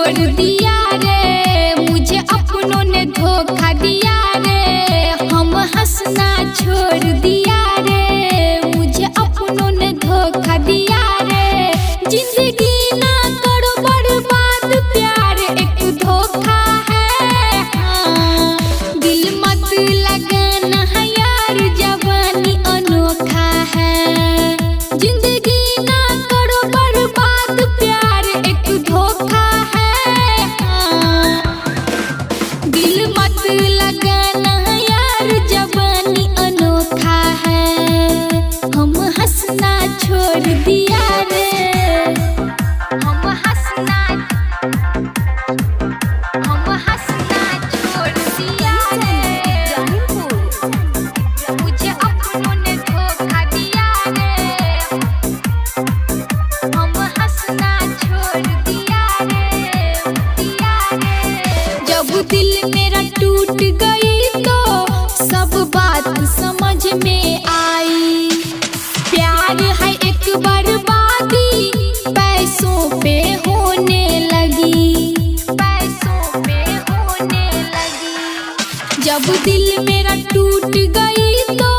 छोड़ दिया रे, मुझे अपनों ने धोखा दिया रे। हम हंसना छोड़ दिया रे, मुझे अपनों ने धोखा दिया रे। जिंदगी ना करो बर्बाद, प्यार एक धोखा है। हाँ, दिल मत लगाना है यार, जवानी अनोखा है। जिंदगी ना करो बर्बाद, प्यार एक धोखा है। हाँ, दिल मत लगाना है यार, जवानी अनोखा है। हम हंसना छोड़ दिया रे, हम हंसना छोड़ दिया रे। मुझे अपनों ने धोखा दिया रे, हम हंसना छोड़ दिया रे। जब दिल मेरा टूट गई तो सब बात समझ में आई। प्यार है एक बर्बादी, पैसों पे होने लगी, पैसों पे होने लगी। जब दिल मेरा टूट गई तो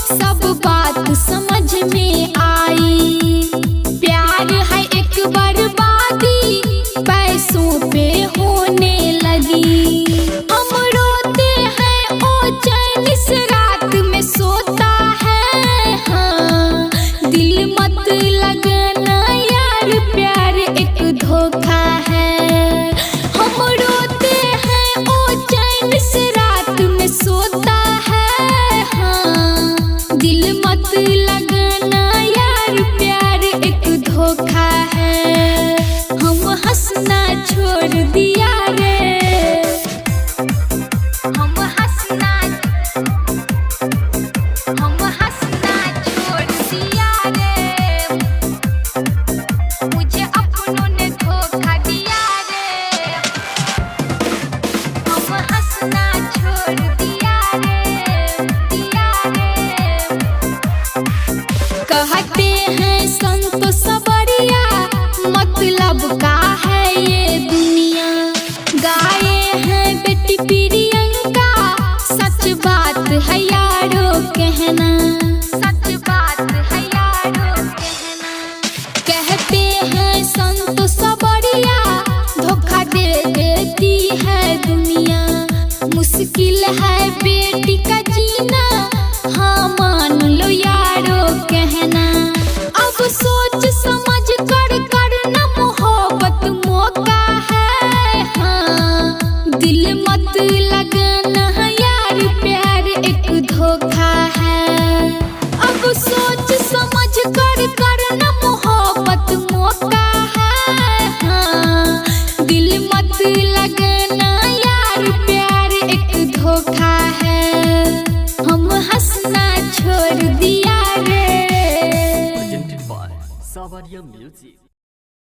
सब बात समझ में आई। प्यार है एक बर्बादी, पैसों पे होने लगी। हम रोते हैं ओ चैन से रात में सोता है। हाँ, दिल मत लगाना यार, प्यार एक धोखा है। हम रोते हैं ओ चैन से रात में सोता है। हाँ, दिल मत लगाना यार, प्यार एक धोखा है। हम हंसना छोड़ दिया रे, हम हंसना छोड़ दिया रे। मुझे अपनों ने धोखा दिया रे, हम हंसना छोड़ दिया रे। कहते हैं संत सबरिया, मतलब का है ये दुनिया। गाए हैं बेटी प्रियंका, सच बात है यारो कहना, सच बात है यारो कहना। कहते हैं संत सबरिया, धोखा दे देती है दुनिया। मुश्किल है बेटी का जीना, हाँ मान लो यारो कहना। अब सोच समझ कर करना मोहब्बत मौका है। हाँ, दिल मत लगाना है यार, प्यार एक धोखा है। अब सोच समझ कर करना मोहब्बत मौका है। हाँ, दिल मत लगाना यार, प्यार एक धोखा है। हम हंसना छोड़ दिया रे। Presented by Savaria Music.